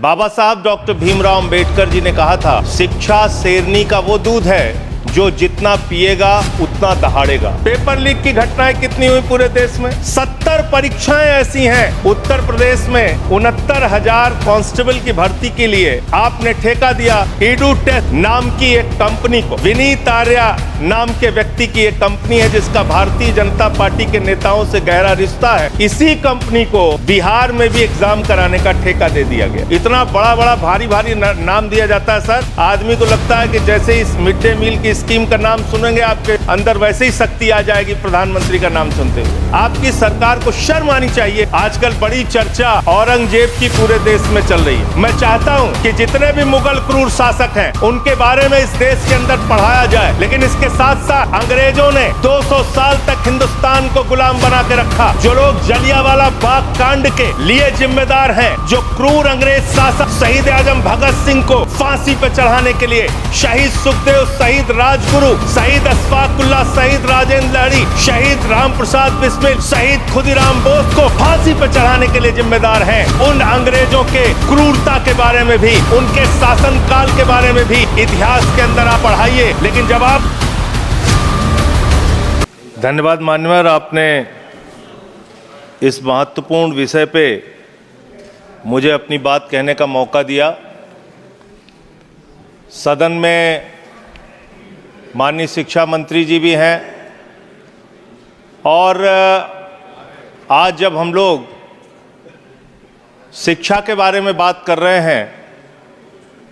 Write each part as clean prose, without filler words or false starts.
बाबा साहब डॉक्टर भीमराव अंबेडकर जी ने कहा था, शिक्षा शेरनी का वो दूध है जो जितना पिएगा उतना दहाड़ेगा। पेपर लीक की घटनाएं कितनी हुई पूरे देश में? 70 परीक्षाएं ऐसी हैं। उत्तर प्रदेश में 69,000 कांस्टेबल की भर्ती के लिए आपने ठेका दिया ईडू टेस्ट नाम की एक कंपनी को। विनीत आर्या नाम के व्यक्ति की एक कंपनी है जिसका भारतीय जनता पार्टी के नेताओं से गहरा रिश्ता है। इसी कंपनी को बिहार में भी एग्जाम कराने का ठेका दे दिया गया। इतना बड़ा बड़ा भारी भारी नाम दिया जाता है सर, आदमी को लगता है कि जैसे इस मिड डे मील की स्कीम का नाम सुनेंगे आपके अंदर वैसे ही शक्ति आ जाएगी प्रधानमंत्री का नाम सुनते हुए। आपकी सरकार को शर्म आनी चाहिए। आजकल बड़ी चर्चा औरंगजेब की पूरे देश में चल रही है। मैं चाहता हूं कि जितने भी मुगल क्रूर शासक हैं उनके बारे में इस देश के अंदर पढ़ाया जाए, लेकिन इसके साथ साथ अंग्रेजों ने 200 साल तक हिंदुस्तान को गुलाम बना के रखा। जो लोग जलियांवाला बाग कांड के लिए जिम्मेदार हैं, जो क्रूर अंग्रेज शासक शहीद आजम भगत सिंह को फांसी पर चढ़ाने के लिए शहीद सुखदेव, शहीद राजगुरु, शहीद अशफाकुल्लाह, शहीद राजेंद्र लहरी, शहीद राम प्रसाद बिस्मिल, शहीद खुदीराम बोस को फांसी पर चढ़ाने के लिए जिम्मेदार हैं, उन अंग्रेजों के क्रूरता के बारे में भी, उनके शासन काल के बारे में भी इतिहास के अंदर आप पढ़ाइए। लेकिन जब आप धन्यवाद मान्यवर, आपने इस महत्वपूर्ण विषय पे मुझे अपनी बात कहने का मौका दिया। सदन में माननीय शिक्षा मंत्री जी भी हैं और आज जब हम लोग शिक्षा के बारे में बात कर रहे हैं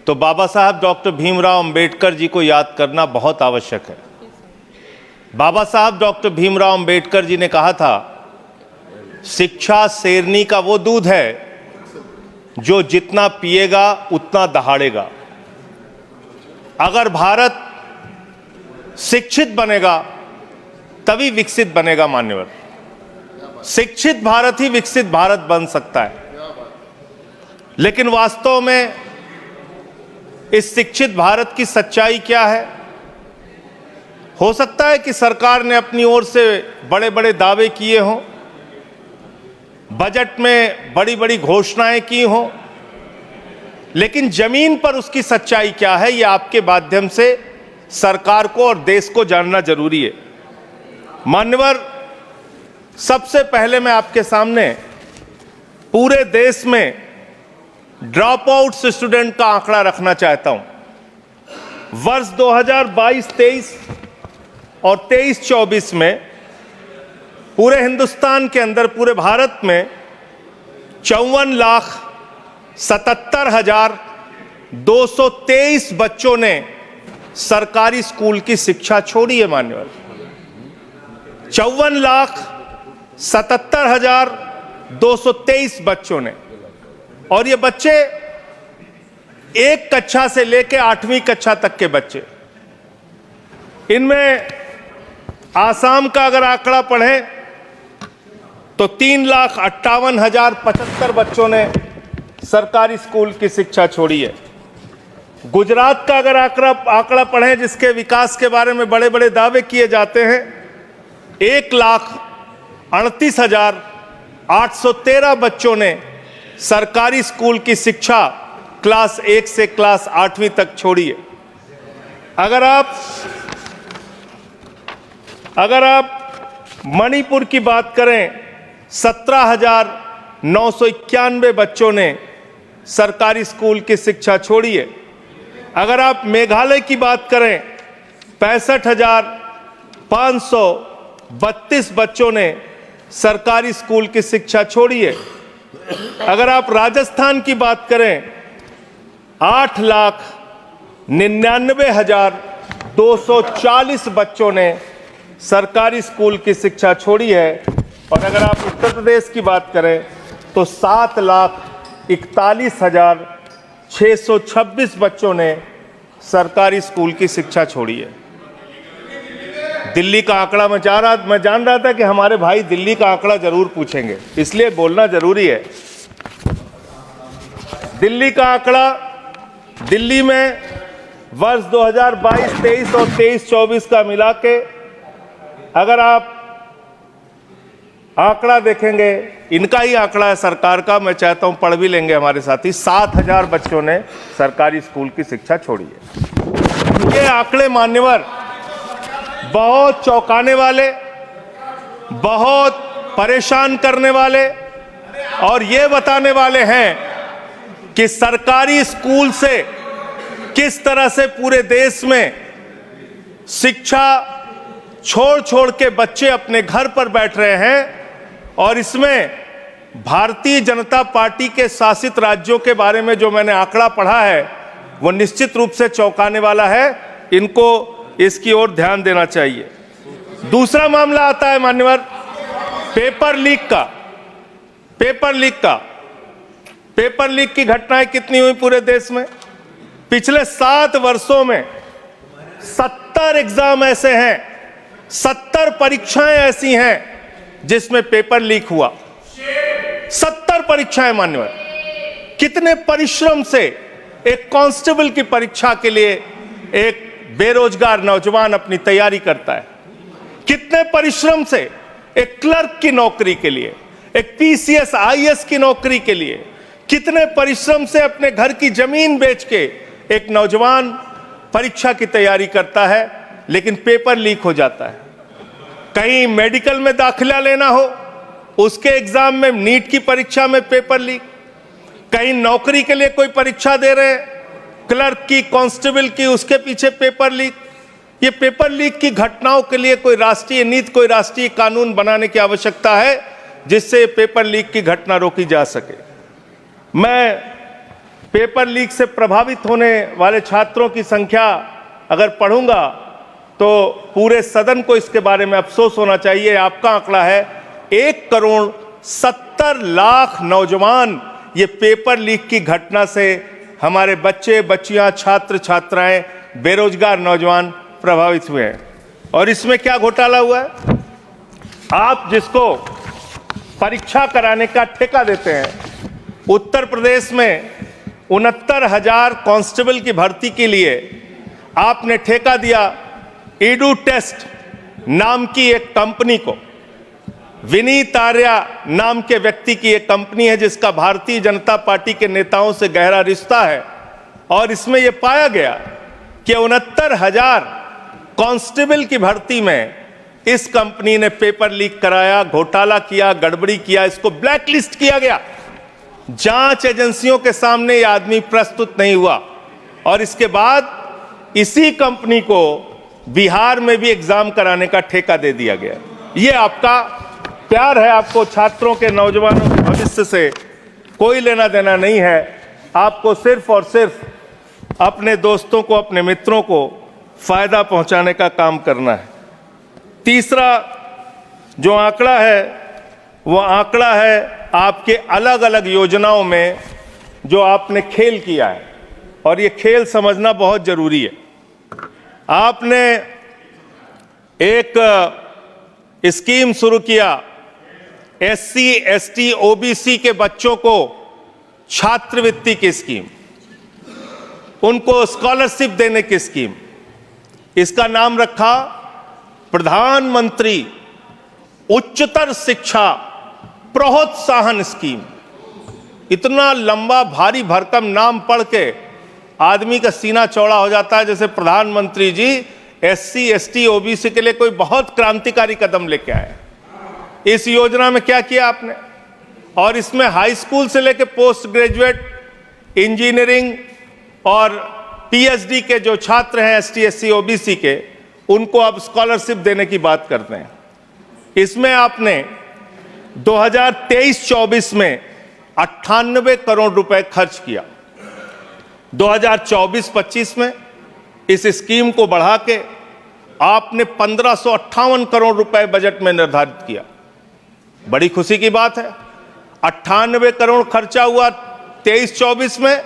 तो बाबा साहब डॉक्टर भीमराव अंबेडकर जी को याद करना बहुत आवश्यक है। बाबा साहब डॉक्टर भीमराव अंबेडकर जी ने कहा था, शिक्षा शेरनी का वो दूध है जो जितना पिएगा उतना दहाड़ेगा। अगर भारत शिक्षित बनेगा तभी विकसित बनेगा मान्यवर। शिक्षित भारत ही विकसित भारत बन सकता है। लेकिन वास्तव में इस शिक्षित भारत की सच्चाई क्या है? हो सकता है कि सरकार ने अपनी ओर से बड़े बड़े दावे किए हों, बजट में बड़ी बड़ी घोषणाएं की हों, लेकिन जमीन पर उसकी सच्चाई क्या है, ये आपके माध्यम से सरकार को और देश को जानना जरूरी है। मान्यवर, सबसे पहले मैं आपके सामने पूरे देश में ड्रॉप आउट स्टूडेंट का आंकड़ा रखना चाहता हूं। वर्ष 2022-23 और 23-24 में पूरे हिंदुस्तान के अंदर, पूरे भारत में 54,77,223 बच्चों ने सरकारी स्कूल की शिक्षा छोड़ी है मान्यवर। 54,77,223 बच्चों ने, और ये बच्चे एक कक्षा से लेकर 8वीं कक्षा तक के बच्चे। इनमें आसाम का अगर आंकड़ा पढ़ें तो 3,58,075 बच्चों ने सरकारी स्कूल की शिक्षा छोड़ी है। गुजरात का अगर आंकड़ा पढ़ें, जिसके विकास के बारे में बड़े बड़े दावे किए जाते हैं, 1,38,813 बच्चों ने सरकारी स्कूल की शिक्षा क्लास 1 से क्लास 8वीं तक छोड़ी है। अगर आप मणिपुर की बात करें, 17,991 बच्चों ने सरकारी स्कूल की शिक्षा छोड़ी है। अगर आप मेघालय की बात करें, 65,532 बच्चों ने सरकारी स्कूल की शिक्षा छोड़ी है। अगर आप राजस्थान की बात करें, 8,99,240 बच्चों ने सरकारी स्कूल की शिक्षा छोड़ी है। और अगर आप उत्तर प्रदेश की बात करें तो 7,41,626 बच्चों ने सरकारी स्कूल की शिक्षा छोड़ी है। दिल्ली का आंकड़ा मैं जान रहा था कि हमारे भाई दिल्ली का आंकड़ा जरूर पूछेंगे, इसलिए बोलना जरूरी है। दिल्ली का आंकड़ा, दिल्ली में वर्ष 2022-23 और 23-24 का मिला के अगर आप आंकड़ा देखेंगे, इनका ही आंकड़ा है सरकार का, मैं चाहता हूं पढ़ भी लेंगे हमारे साथी। 7,000 बच्चों ने सरकारी स्कूल की शिक्षा छोड़ी है। ये आंकड़े मान्यवर बहुत चौंकाने वाले, बहुत परेशान करने वाले और ये बताने वाले हैं कि सरकारी स्कूल से किस तरह से पूरे देश में शिक्षा छोड़ छोड़ के बच्चे अपने घर पर बैठ रहे हैं। और इसमें भारतीय जनता पार्टी के शासित राज्यों के बारे में जो मैंने आंकड़ा पढ़ा है वो निश्चित रूप से चौंकाने वाला है। इनको इसकी ओर ध्यान देना चाहिए। दूसरा मामला आता है मान्यवर पेपर लीक का। पेपर लीक की घटनाएं कितनी हुई पूरे देश में? पिछले 7 वर्षों में 70 एग्जाम ऐसे हैं, 70 परीक्षाएं ऐसी हैं जिसमें पेपर लीक हुआ। 70 परीक्षाएं मान्यवर। कितने परिश्रम से एक कांस्टेबल की परीक्षा के लिए एक बेरोजगार नौजवान अपनी तैयारी करता है। कितने परिश्रम से एक क्लर्क की नौकरी के लिए, एक पीसीएस आईएएस की नौकरी के लिए, कितने परिश्रम से अपने घर की जमीन बेच के एक नौजवान परीक्षा की तैयारी करता है, लेकिन पेपर लीक हो जाता है। कहीं मेडिकल में दाखिला लेना हो, उसके एग्जाम में, नीट की परीक्षा में पेपर लीक। कहीं नौकरी के लिए कोई परीक्षा दे रहे हैं, क्लर्क की, कांस्टेबल की, उसके पीछे पेपर लीक। ये पेपर लीक की घटनाओं के लिए कोई राष्ट्रीय नीति, कोई राष्ट्रीय कानून बनाने की आवश्यकता है जिससे पेपर लीक की घटना रोकी जा सके। मैं पेपर लीक से प्रभावित होने वाले छात्रों की संख्या अगर पढ़ूंगा तो पूरे सदन को इसके बारे में अफसोस होना चाहिए। आपका आंकड़ा है 1,70,00,000 नौजवान ये पेपर लीक की घटना से, हमारे बच्चे बच्चियां, छात्र छात्राएं, बेरोजगार नौजवान प्रभावित हुए हैं। और इसमें क्या घोटाला हुआ है? आप जिसको परीक्षा कराने का ठेका देते हैं, उत्तर प्रदेश में 69,000 कांस्टेबल की भर्ती के लिए आपने ठेका दिया ईडू टेस्ट नाम की एक कंपनी को। विनीत आर्या नाम के व्यक्ति की एक कंपनी है जिसका भारतीय जनता पार्टी के नेताओं से गहरा रिश्ता है। और इसमें यह पाया गया कि 69,000 कांस्टेबल की भर्ती में इस कंपनी ने पेपर लीक कराया, घोटाला किया, गड़बड़ी किया, इसको ब्लैकलिस्ट किया गया। जांच एजेंसियों के सामने यह आदमी प्रस्तुत नहीं हुआ और इसके बाद इसी कंपनी को बिहार में भी एग्जाम कराने का ठेका दे दिया गया। यह आपका प्यार है, आपको छात्रों के, नौजवानों के भविष्य से कोई लेना देना नहीं है। आपको सिर्फ और सिर्फ अपने दोस्तों को, अपने मित्रों को फायदा पहुंचाने का काम करना है। तीसरा जो आंकड़ा है वो आंकड़ा है आपके अलग अलग योजनाओं में जो आपने खेल किया है, और ये खेल समझना बहुत जरूरी है। आपने एक स्कीम शुरू किया, एससी, एसटी, ओबीसी के बच्चों को छात्रवृत्ति की स्कीम, उनको स्कॉलरशिप देने की स्कीम। इसका नाम रखा प्रधानमंत्री उच्चतर शिक्षा प्रोत्साहन स्कीम। इतना लंबा भारी भरकम नाम पढ़ के आदमी का सीना चौड़ा हो जाता है, जैसे प्रधानमंत्री जी एससी, एसटी, ओबीसी के लिए कोई बहुत क्रांतिकारी कदम लेके आए। इस योजना में क्या किया आपने? और इसमें हाई स्कूल से लेकर पोस्ट ग्रेजुएट, इंजीनियरिंग और पीएचडी के जो छात्र हैं एसटी, एससी, ओबीसी के, उनको अब स्कॉलरशिप देने की बात करते हैं। इसमें आपने 2023-24 में 98 करोड़ रुपए खर्च किया। 2024-25 में इस स्कीम को बढ़ा के आपने 1558 करोड़ रुपए बजट में निर्धारित किया। बड़ी खुशी की बात है। 98 करोड़ खर्चा हुआ 23-24 में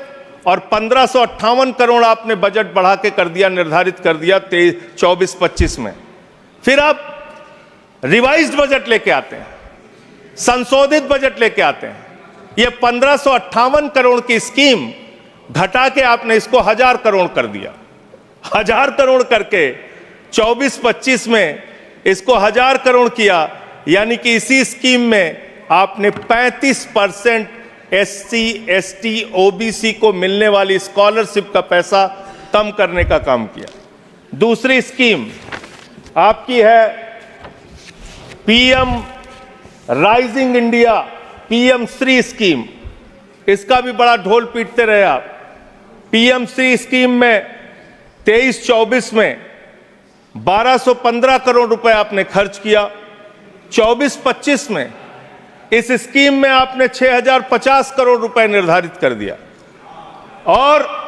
और 1558 करोड़ आपने बजट बढ़ा के कर दिया, निर्धारित कर दिया 24-25 में। फिर आप रिवाइज्ड बजट लेके आते हैं, संशोधित बजट लेके आते हैं। ये 1558 करोड़ की स्कीम घटा के आपने इसको 1000 करोड़ कर दिया। 1000 करोड़ करके 24-25 में इसको 1000 करोड़ किया। यानी कि इसी स्कीम में आपने 35% SC, ST, OBC को मिलने वाली स्कॉलरशिप का पैसा कम करने का काम किया। दूसरी स्कीम आपकी है PM rising India, PM Shri scheme. इसका भी बड़ा ढोल पीटते रहे आप। PM श्री स्कीम में 23-24 में 1215 करोड़ रुपए आपने खर्च किया। 24-25 में इस स्कीम में आपने 6050 करोड़ रुपए निर्धारित कर दिया, और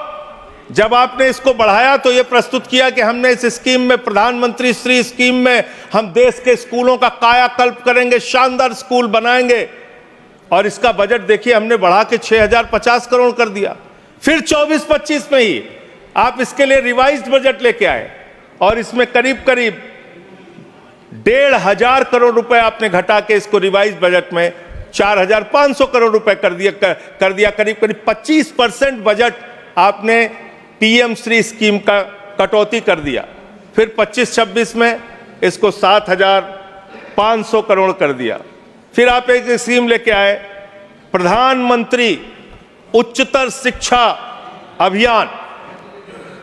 जब आपने इसको बढ़ाया तो यह प्रस्तुत किया कि हमने इस स्कीम में, प्रधानमंत्री श्री स्कीम में, हम देश के स्कूलों का कायाकल्प करेंगे, शानदार स्कूल बनाएंगे। और इसका बजट देखिए, हमने बढ़ा के 6050 करोड़ कर दिया। फिर 24-25 में ही आप इसके लिए रिवाइज्ड बजट लेके आए, और इसमें करीब करीब 1500 करोड़ रुपए आपने घटा के इसको रिवाइज्ड बजट में 4500 करोड़ रुपए कर दिया। करीब करीब 25% बजट आपने PM श्री स्कीम का कटौती कर दिया। फिर 25-26 में इसको 7500 करोड़ कर दिया। फिर आप एक स्कीम लेके आए, प्रधानमंत्री उच्चतर शिक्षा अभियान।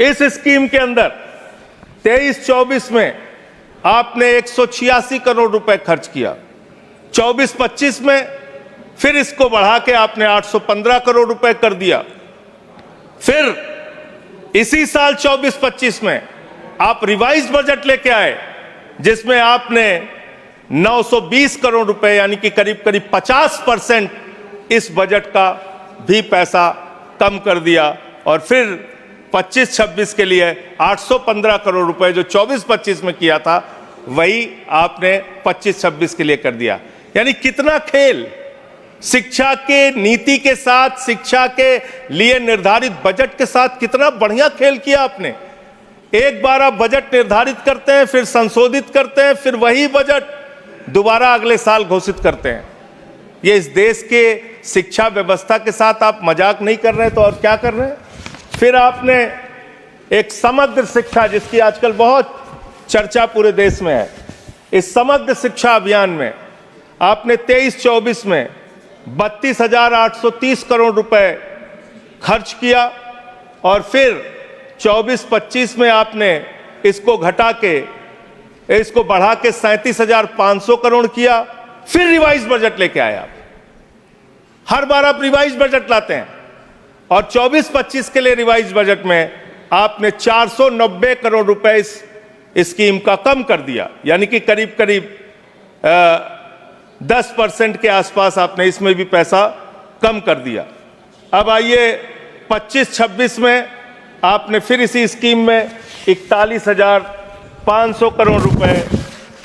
इस स्कीम के अंदर 23-24 में आपने 186 करोड़ रुपए खर्च किया। 24-25 में फिर इसको बढ़ा के आपने 815 करोड़ रुपए कर दिया। फिर इसी साल 24-25 में आप रिवाइज्ड बजट लेके आए, जिसमें आपने 920 करोड़ रुपए, यानी कि करीब करीब 50% इस बजट का भी पैसा कम कर दिया। और फिर 25-26 के लिए 815 करोड़ रुपए जो 24-25 में किया था, वही आपने 25-26 के लिए कर दिया। यानी कितना खेल शिक्षा के नीति के साथ, शिक्षा के लिए निर्धारित बजट के साथ, कितना बढ़िया खेल किया आपने। एक बार आप बजट निर्धारित करते हैं, फिर संशोधित करते हैं, फिर वही बजट दोबारा अगले साल घोषित करते हैं। ये इस देश के शिक्षा व्यवस्था के साथ आप मजाक नहीं कर रहे तो और क्या कर रहे हैं। फिर आपने एक समग्र शिक्षा, जिसकी आजकल बहुत चर्चा पूरे देश में है, इस समग्र शिक्षा अभियान में आपने 23-24 में 32,830 करोड़ रुपए खर्च किया। और फिर 24-25 में आपने इसको घटा के, इसको बढ़ा के 37,500 करोड़ किया। फिर रिवाइज बजट लेके आए आप। हर बार आप रिवाइज बजट लाते हैं, और 24-25 के लिए रिवाइज बजट में आपने 490 करोड़ रुपए इस स्कीम का कम कर दिया। यानी कि करीब करीब 10% के आसपास आपने इसमें भी पैसा कम कर दिया। अब आइए 25-26 में आपने फिर इसी स्कीम में 41,500 करोड़ रुपए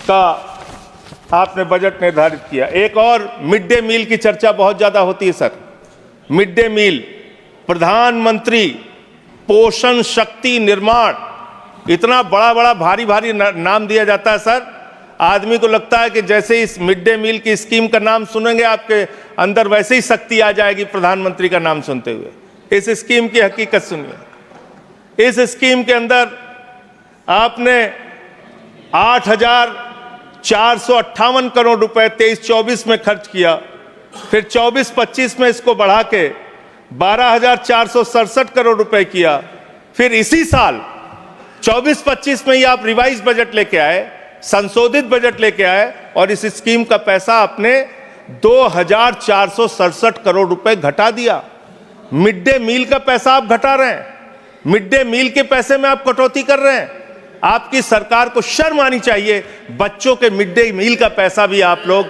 का आपने बजट निर्धारित किया। एक और मिड डे मील की चर्चा बहुत ज्यादा होती है सर। मिड डे मील, प्रधानमंत्री पोषण शक्ति निर्माण, इतना बड़ा बड़ा भारी भारी नाम दिया जाता है सर। आदमी को लगता है कि जैसे इस मिड डे मील की स्कीम का नाम सुनेंगे, आपके अंदर वैसे ही शक्ति आ जाएगी प्रधानमंत्री का नाम सुनते हुए। इस स्कीम की हकीकत सुनिए। इस स्कीम के अंदर आपने 8,458 करोड़ रुपए 23-24 में खर्च किया। फिर 24-25 में इसको बढ़ा के 12,467 करोड़ रुपए किया। फिर इसी साल 24-25 में ही आप रिवाइज बजट लेके आए, संशोधित बजट लेके आए, और इस स्कीम का पैसा आपने 2,467 करोड़ रुपए घटा दिया। मिड डे मील का पैसा आप घटा रहे हैं, मिड डे मील के पैसे में आप कटौती कर रहे हैं। आपकी सरकार को शर्म आनी चाहिए। बच्चों के मिड डे मील का पैसा भी आप लोग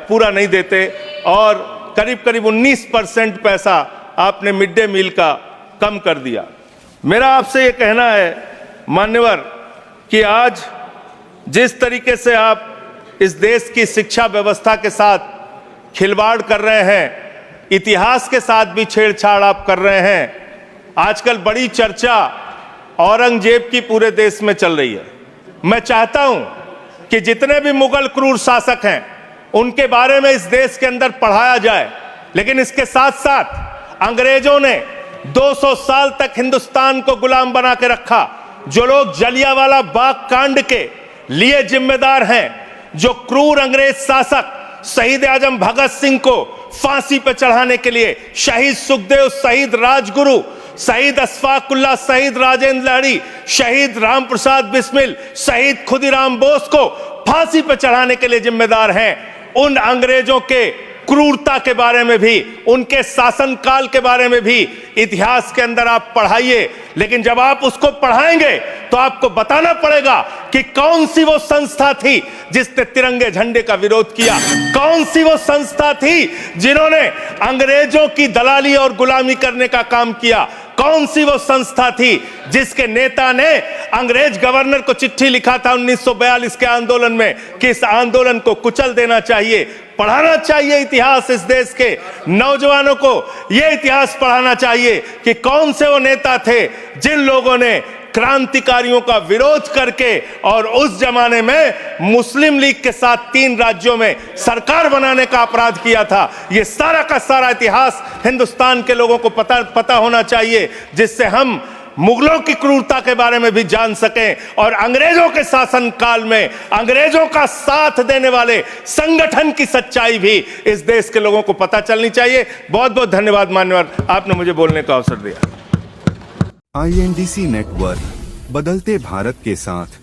पूरा नहीं देते, और करीब करीब 19% पैसा आपने मिड डे मील का कम कर दिया। मेरा आपसे ये कहना है मान्यवर, कि आज जिस तरीके से आप इस देश की शिक्षा व्यवस्था के साथ खिलवाड़ कर रहे हैं, इतिहास के साथ भी छेड़छाड़ आप कर रहे हैं। आजकल बड़ी चर्चा औरंगजेब की पूरे देश में चल रही है। मैं चाहता हूं कि जितने भी मुगल क्रूर शासक हैं, उनके बारे में इस देश के अंदर पढ़ाया जाए। लेकिन इसके साथ साथ अंग्रेजों ने 200 साल तक हिंदुस्तान को गुलाम बना के रखा। जो लोग जलियांवाला बाग कांड के लिए जिम्मेदार हैं, जो क्रूर अंग्रेज शासक शहीद आजम भगत सिंह को फांसी पर चढ़ाने के लिए शहीद सुखदेव, शहीद राजगुरु, शहीद अशफाकुल्लाह, शहीद राजेंद्र लाहिड़ी, शहीद रामप्रसाद बिस्मिल, शहीद खुदीराम बोस को फांसी पर चढ़ाने के लिए जिम्मेदार हैं, उन अंग्रेजों के क्रूरता के बारे में भी, उनके शासनकाल के बारे में भी इतिहास के अंदर आप पढ़ाइए। लेकिन जब आप उसको पढ़ाएंगे तो आपको बताना पड़ेगा कि कौन सी वो संस्था थी जिसने तिरंगे झंडे का विरोध किया, कौन सी वो संस्था थी जिन्होंने अंग्रेजों की दलाली और गुलामी करने का काम किया, कौन सी वो संस्था थी जिसके नेता ने अंग्रेज गवर्नर को चिट्ठी लिखा था 1942 के आंदोलन में कि इस आंदोलन को कुचल देना चाहिए। पढ़ाना चाहिए इतिहास, इस देश के नौजवानों को यह इतिहास पढ़ाना चाहिए कि कौन से वो नेता थे जिन लोगों ने क्रांतिकारियों का विरोध करके और उस जमाने में मुस्लिम लीग के साथ 3 राज्यों में सरकार बनाने का अपराध किया था। यह सारा का सारा इतिहास हिंदुस्तान के लोगों को पता होना चाहिए, जिससे हम मुगलों की क्रूरता के बारे में भी जान सकें और अंग्रेजों के शासनकाल में अंग्रेजों का साथ देने वाले संगठन की सच्चाई भी इस देश के लोगों को पता चलनी चाहिए। बहुत बहुत धन्यवाद मान्यवर, आपने मुझे बोलने का अवसर दिया। INDC नेटवर्क, बदलते भारत के साथ।